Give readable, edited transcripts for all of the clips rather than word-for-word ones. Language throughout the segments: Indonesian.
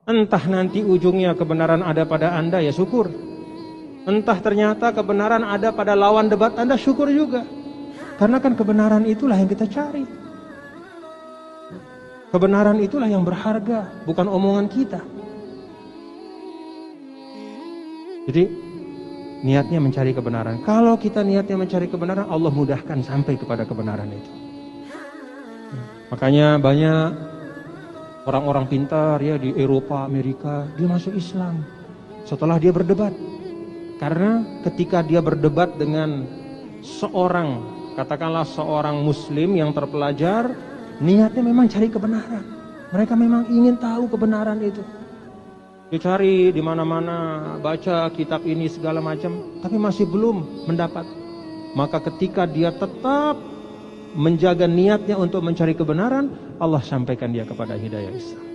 Entah nanti ujungnya kebenaran ada pada Anda, ya syukur. Entah ternyata kebenaran ada pada lawan debat Anda, syukur juga. Karena kan kebenaran itulah yang kita cari. Kebenaran itulah yang berharga, bukan omongan kita. Jadi niatnya mencari kebenaran. Kalau kita niatnya mencari kebenaran, Allah mudahkan sampai kepada kebenaran itu. Makanya banyak orang-orang pintar ya di Eropa, Amerika, dia masuk Islam setelah dia berdebat. Karena ketika dia berdebat dengan seorang, katakanlah seorang muslim yang terpelajar, niatnya memang cari kebenaran. Mereka memang ingin tahu kebenaran itu. Dia cari di mana-mana, baca kitab ini segala macam, tapi masih belum mendapat. Maka ketika dia tetap menjaga niatnya untuk mencari kebenaran, Allah sampaikan dia kepada hidayah Islam.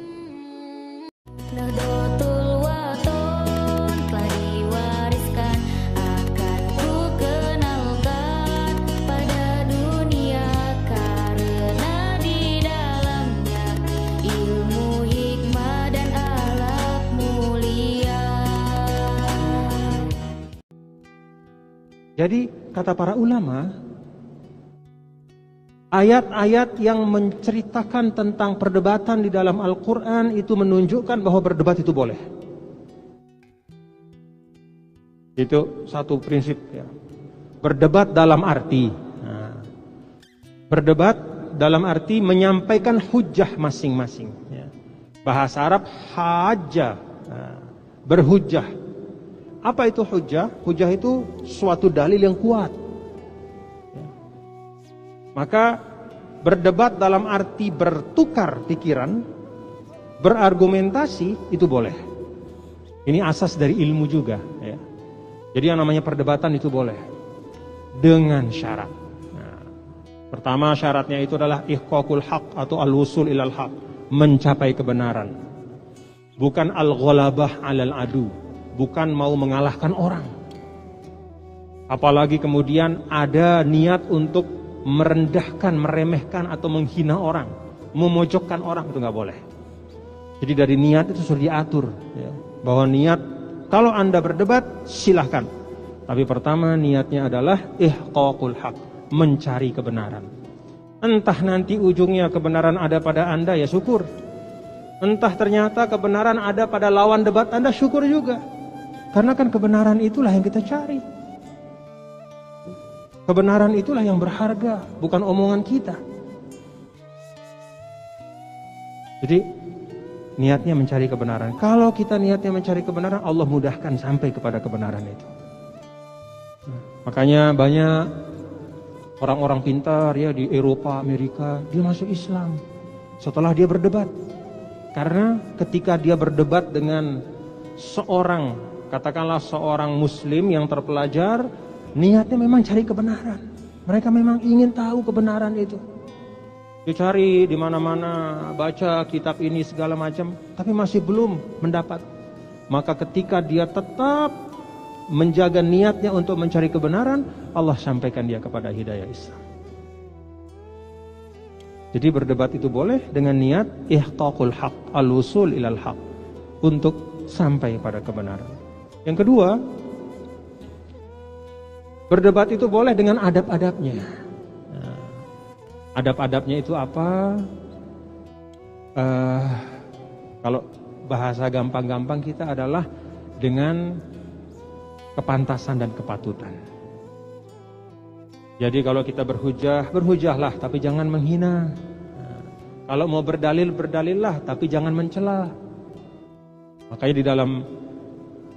Jadi kata para ulama, ayat-ayat yang menceritakan tentang perdebatan di dalam Al-Quran itu menunjukkan bahwa berdebat itu boleh. Itu satu prinsip ya. Berdebat dalam arti berdebat dalam arti menyampaikan hujjah masing-masing ya. Bahasa Arab hajjah, berhujjah. Apa itu hujjah? Hujjah itu suatu dalil yang kuat. Maka berdebat dalam arti bertukar pikiran, berargumentasi itu boleh. Ini asas dari ilmu juga. Ya. Jadi yang namanya perdebatan itu boleh dengan syarat. Nah, pertama syaratnya itu adalah ihqaqul haq atau al-wusul ilal haq, mencapai kebenaran. Bukan al-ghalabah alal adu. Bukan mau mengalahkan orang. Apalagi kemudian ada niat untuk merendahkan, meremehkan atau menghina orang, memojokkan orang, itu nggak boleh. Jadi dari niat itu sudah diatur ya, bahwa niat kalau Anda berdebat silahkan. Tapi pertama niatnya adalah ihqaqul haq, mencari kebenaran. Entah nanti ujungnya kebenaran ada pada Anda, ya syukur. Entah ternyata kebenaran ada pada lawan debat Anda, syukur juga. Karena kan kebenaran itulah yang kita cari. Kebenaran itulah yang berharga, bukan omongan kita. Jadi niatnya mencari kebenaran. Kalau kita niatnya mencari kebenaran, Allah mudahkan sampai kepada kebenaran itu. Makanya banyak orang-orang pintar ya di Eropa, Amerika, dia masuk Islam setelah dia berdebat. Karena ketika dia berdebat dengan seorang, katakanlah seorang muslim yang terpelajar, niatnya memang cari kebenaran. Mereka memang ingin tahu kebenaran itu. Dia cari di mana-mana, baca kitab ini segala macam, tapi masih belum mendapat. Maka ketika dia tetap menjaga niatnya untuk mencari kebenaran, Allah sampaikan dia kepada hidayah Islam. Jadi berdebat itu boleh dengan niat ihqaqul haq, al-wusul ilal haq, untuk sampai pada kebenaran. Yang kedua, berdebat itu boleh dengan adab-adabnya. Nah, adab-adabnya itu apa? Kalau bahasa gampang-gampang kita adalah dengan kepantasan dan kepatutan. Jadi kalau kita berhujah, berhujahlah, tapi jangan menghina. Nah, kalau mau berdalil, berdalillah, tapi jangan mencela. Makanya di dalam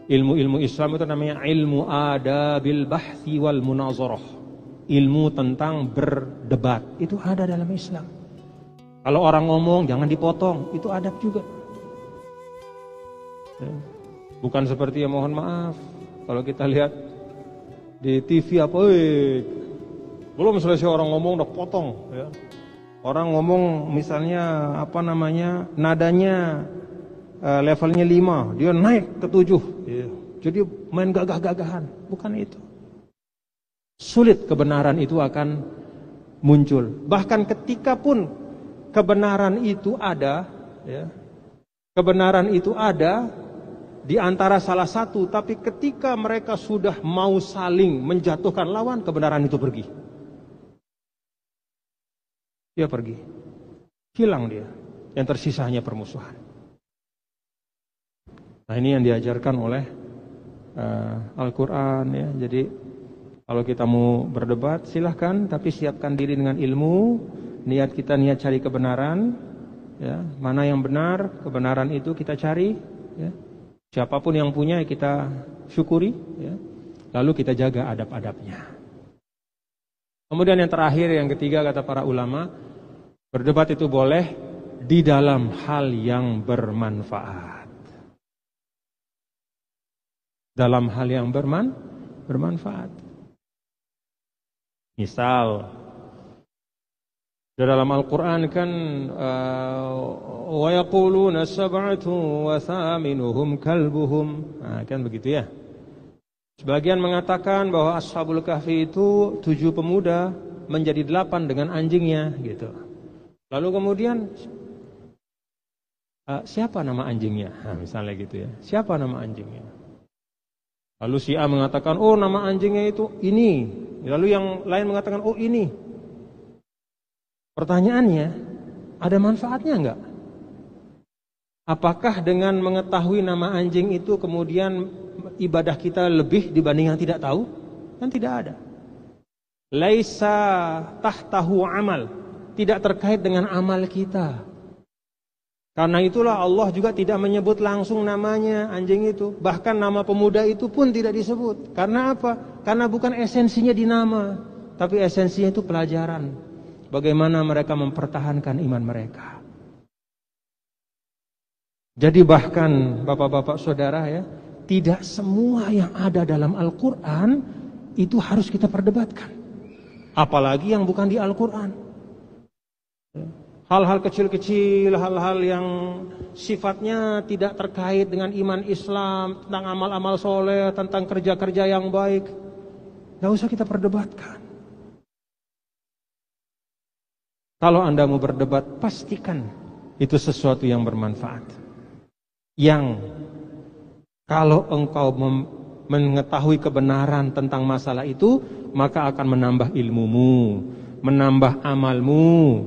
ilmu-ilmu Islam itu namanya ilmu adabil bahthi wal munazarah. Ilmu tentang berdebat, itu ada dalam Islam. Kalau orang ngomong jangan dipotong, itu adab juga. Ya. Bukan seperti ya mohon maaf, kalau kita lihat di TV apa, belum selesai orang ngomong udah potong. Ya. Orang ngomong misalnya apa namanya, nadanya levelnya 5, dia naik ke 7. Ya. Jadi main gagah-gagahan, bukan itu. Sulit kebenaran itu akan muncul. Bahkan ketika pun kebenaran itu ada, ya, kebenaran itu ada di antara salah satu, tapi ketika mereka sudah mau saling menjatuhkan lawan, kebenaran itu pergi. Dia pergi. Hilang dia. Yang tersisa hanya permusuhan. Nah, ini yang diajarkan oleh Al-Quran ya. Jadi kalau kita mau berdebat silahkan, tapi siapkan diri dengan ilmu. Niat kita niat cari kebenaran ya. Mana yang benar, kebenaran itu kita cari ya. Siapapun yang punya kita syukuri ya. Lalu kita jaga adab-adabnya. Kemudian yang terakhir, yang ketiga kata para ulama, berdebat itu boleh di dalam hal yang bermanfaat. Dalam hal yang bermanfaat. Misal di dalam Al-Quran kan wa yaquluna sab'atu wa thaminuhum kalbuhum. Nah, kan begitu ya. Sebagian mengatakan bahwa Ashabul Kahfi itu 7 pemuda menjadi 8 dengan anjingnya gitu. Lalu kemudian siapa nama anjingnya? Nah, misalnya gitu ya. Siapa nama anjingnya? Lalu si A mengatakan, oh nama anjingnya itu ini. Lalu yang lain mengatakan, oh ini. Pertanyaannya, ada manfaatnya enggak? Apakah dengan mengetahui nama anjing itu kemudian ibadah kita lebih dibanding yang tidak tahu? Kan tidak ada. Laisa tahtahu amal. Tidak terkait dengan amal kita. Karena itulah Allah juga tidak menyebut langsung namanya anjing itu. Bahkan nama pemuda itu pun tidak disebut. Karena apa? Karena bukan esensinya di nama, tapi esensinya itu pelajaran. Bagaimana mereka mempertahankan iman mereka. Jadi bahkan bapak-bapak saudara ya, tidak semua yang ada dalam Al-Quran itu harus kita perdebatkan. Apalagi yang bukan di Al-Quran. Hal-hal kecil-kecil, hal-hal yang sifatnya tidak terkait dengan iman Islam, tentang amal-amal soleh, tentang kerja-kerja yang baik, gak usah kita perdebatkan. Kalau Anda mau berdebat, pastikan itu sesuatu yang bermanfaat. Yang kalau engkau mengetahui kebenaran tentang masalah itu, maka akan menambah ilmumu, menambah amalmu,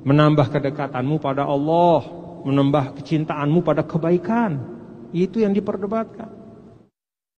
menambah kedekatanmu pada Allah, menambah kecintaanmu pada kebaikan. Itu yang diperdebatkan.